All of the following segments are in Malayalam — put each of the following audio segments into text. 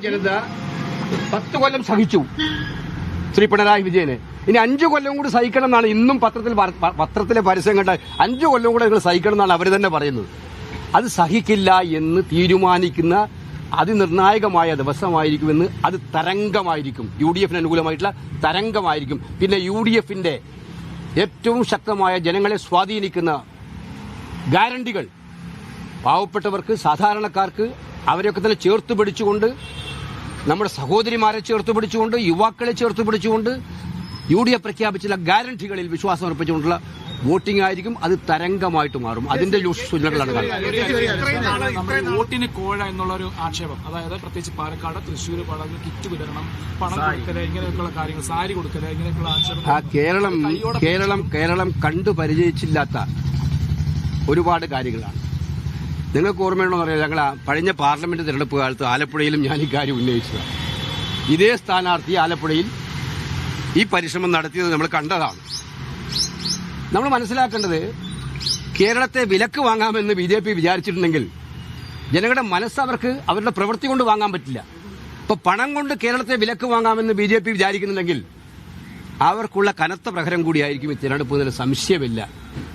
ജനത 10 കൊല്ലം സഹിച്ചു ശ്രീ പിണറായി വിജയനെ. ഇനി 5 കൊല്ലം കൂടി സഹിക്കണം എന്നാണ് ഇന്നും പത്രത്തിലെ പരസ്യം കണ്ട. 5 കൊല്ലം കൂടെ നിങ്ങൾ സഹിക്കണം എന്നാണ് അവർ തന്നെ പറയുന്നത്. അത് സഹിക്കില്ല എന്ന് തീരുമാനിക്കുന്ന അതിനിർണായകമായ ദിവസമായിരിക്കുമെന്ന്. അത് തരംഗമായിരിക്കും, UDF-ന് അനുകൂലമായിട്ടുള്ള തരംഗമായിരിക്കും. പിന്നെ UDF-ന്റെ ഏറ്റവും ശക്തമായ ജനങ്ങളെ സ്വാധീനിക്കുന്ന ഗ്യാരണ്ടികൾ പാവപ്പെട്ടവർക്ക്, സാധാരണക്കാർക്ക് അവരെയൊക്കെ തന്നെ ചേർത്ത് പിടിച്ചുകൊണ്ട്, നമ്മുടെ സഹോദരിമാരെ ചേർത്ത് പിടിച്ചുകൊണ്ട്, യുവാക്കളെ ചേർത്ത് പിടിച്ചുകൊണ്ട് UDF പ്രഖ്യാപിച്ചുള്ള ഗ്യാരണ്ടികളിൽ വിശ്വാസം അർപ്പിച്ചുകൊണ്ടുള്ള വോട്ടിംഗ് ആയിരിക്കും. അത് തരംഗമായിട്ട് മാറും. അതിന്റെ സൂചനകളാണ് കാണുന്നത്. വോട്ടിന് കോഴ എന്നുള്ളൊരു ആക്ഷേപം, അതായത് പ്രത്യേകിച്ച് പാലക്കാട്, തൃശ്ശൂർ, പടങ്ങൾ കിറ്റ് വിതരണം, പണം കൊടുക്കല്, ഇങ്ങനെയൊക്കെയുള്ള കാര്യങ്ങൾ, സാരി കൊടുക്കല്, ഇങ്ങനെയൊക്കെയുള്ള ആക്ഷേപം കേരളം കണ്ടു പരിചയിച്ചില്ലാത്ത ഒരുപാട് കാര്യങ്ങളാണ്. നിങ്ങൾക്ക് ഓർമ്മയുണ്ടോ എന്നറിയാം, ഞങ്ങൾ കഴിഞ്ഞ പാർലമെന്റ് തിരഞ്ഞെടുപ്പ് കാലത്ത് ആലപ്പുഴയിലും ഞാൻ ഈ കാര്യം ഉന്നയിച്ചതാണ്. ഇതേ സ്ഥാനാർത്ഥി ആലപ്പുഴയിൽ ഈ പരിശ്രമം നടത്തിയത് നമ്മൾ കണ്ടതാണ്. നമ്മൾ മനസ്സിലാക്കേണ്ടത്, കേരളത്തെ വിലക്ക് വാങ്ങാമെന്ന് BJP വിചാരിച്ചിട്ടുണ്ടെങ്കിൽ ജനങ്ങളുടെ മനസ്സ് അവർക്ക് അവരുടെ പ്രവൃത്തി കൊണ്ട് വാങ്ങാൻ പറ്റില്ല. ഇപ്പൊ പണം കൊണ്ട് കേരളത്തെ വിലക്ക് വാങ്ങാമെന്ന് BJP വിചാരിക്കുന്നുണ്ടെങ്കിൽ അവർക്കുള്ള കനത്ത പ്രഹരം കൂടിയായിരിക്കും ഈ തിരഞ്ഞെടുപ്പ് എന്നതിൽ സംശയമില്ല.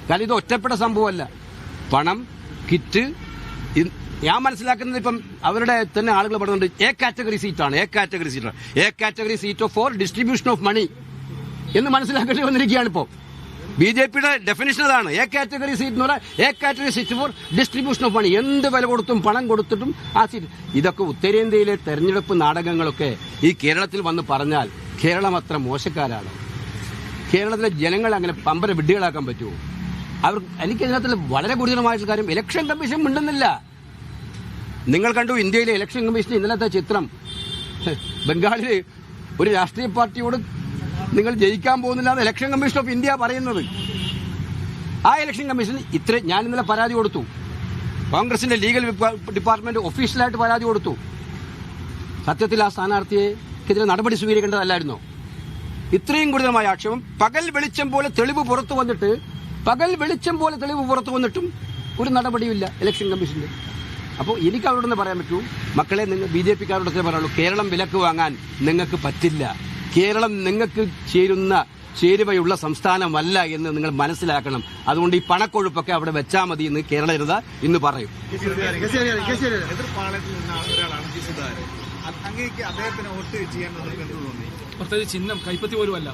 കാരണം ഇത് ഒറ്റപ്പെട്ട സംഭവമല്ല. പണം, കിറ്റ്, ഞാൻ മനസ്സിലാക്കുന്നത് ഇപ്പം അവരുടെ തന്നെ ആളുകൾ പറയുന്നുണ്ട് A category seat for distribution of money എന്ന് മനസ്സിലാക്കേണ്ടി വന്നിരിക്കുകയാണ്. ഇപ്പോൾ BJP-യുടെ ഡെഫിനിഷൻ അതാണ്. എ കാറ്റഗറി സീറ്റ് എന്ന് പറഞ്ഞാൽ A category seat for distribution of money. എന്ത് വില കൊടുത്തും പണം കൊടുത്തിട്ടും ആ സീറ്റ്. ഇതൊക്കെ ഉത്തരേന്ത്യയിലെ തെരഞ്ഞെടുപ്പ് നാടകങ്ങളൊക്കെ ഈ കേരളത്തിൽ വന്ന് പറഞ്ഞാൽ കേരളം അത്ര മോശക്കാരാണ്? കേരളത്തിലെ ജനങ്ങൾ അങ്ങനെ പമ്പര വിഡ്ഢികളാക്കാൻ പറ്റുമോ? എനിക്ക് ഇതിനകത്ത് വളരെ ഗുരുതരമായിട്ടുള്ള കാര്യം, ഇലക്ഷൻ കമ്മീഷൻ മിണ്ടുന്നില്ല. നിങ്ങൾ കണ്ടു ഇന്ത്യയിലെ ഇലക്ഷൻ കമ്മീഷൻ ഇന്നലത്തെ ചിത്രം. ബംഗാളിൽ ഒരു രാഷ്ട്രീയ പാർട്ടിയോട് നിങ്ങൾ ജയിക്കാൻ പോകുന്നില്ല എന്ന് ഇലക്ഷൻ കമ്മീഷൻ ഓഫ് ഇന്ത്യ പറയുന്നത്. ആ ഇലക്ഷൻ കമ്മീഷൻ ഞാൻ ഇന്നലെ പരാതി കൊടുത്തു. കോൺഗ്രസിന്റെ ലീഗൽ ഡിപ്പാർട്ട്മെന്റ് ഒഫീഷ്യലായിട്ട് പരാതി കൊടുത്തു. സത്യത്തിൽ ആ സ്ഥാനാർത്ഥിയെതിരെ നടപടി സ്വീകരിക്കേണ്ടതല്ലായിരുന്നോ? ഇത്രയും ഗുരുതരമായ ആക്ഷേപം പകൽ വെളിച്ചം പോലെ തെളിവ് പുറത്തു വന്നിട്ടും ഒരു നടപടിയുമില്ല ഇലക്ഷൻ കമ്മീഷന്റെ. അപ്പോൾ എനിക്ക് അവരോടൊന്ന് പറയാൻ പറ്റൂ, മക്കളെ, നിങ്ങൾ BJP-ക്കാരോടൊക്കെ പറയുള്ളൂ, കേരളം വിലക്ക് വാങ്ങാൻ നിങ്ങൾക്ക് പറ്റില്ല. കേരളം നിങ്ങൾക്ക് ചേരുവയുള്ള സംസ്ഥാനമല്ല എന്ന് നിങ്ങൾ മനസ്സിലാക്കണം. അതുകൊണ്ട് ഈ പണക്കൊഴുപ്പൊക്കെ അവിടെ വെച്ചാൽ മതി എന്ന് കേരള ജനത ഇന്ന് പറയും. പ്രത്യേകിച്ച് ചിഹ്നം കൈപ്പത്തി പോലും അല്ല.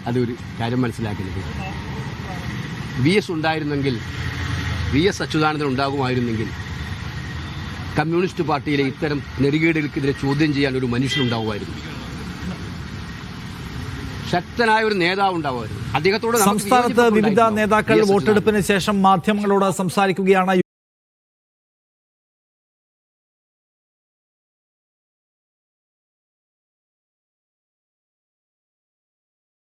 അതൊരു കാര്യം മനസ്സിലാക്കുന്നത്, VS ഉണ്ടായിരുന്നെങ്കിൽ, VS അച്യുതാനന്ദൻ ഉണ്ടാകുമായിരുന്നെങ്കിൽ കമ്മ്യൂണിസ്റ്റ് പാർട്ടിയിലെ ഇത്തരം നെറികേടുകൾക്കെതിരെ ചോദ്യം ചെയ്യാൻ ഒരു മനുഷ്യനുണ്ടാവുമായിരുന്നു. ശക്തനായ ഒരു നേതാവ് ഉണ്ടാവുമായിരുന്നു. അദ്ദേഹത്തോട് സംസ്ഥാനത്ത് വിവിധ നേതാക്കൾ വോട്ടെടുപ്പിന് ശേഷം മാധ്യമങ്ങളോട് സംസാരിക്കുകയാണ്.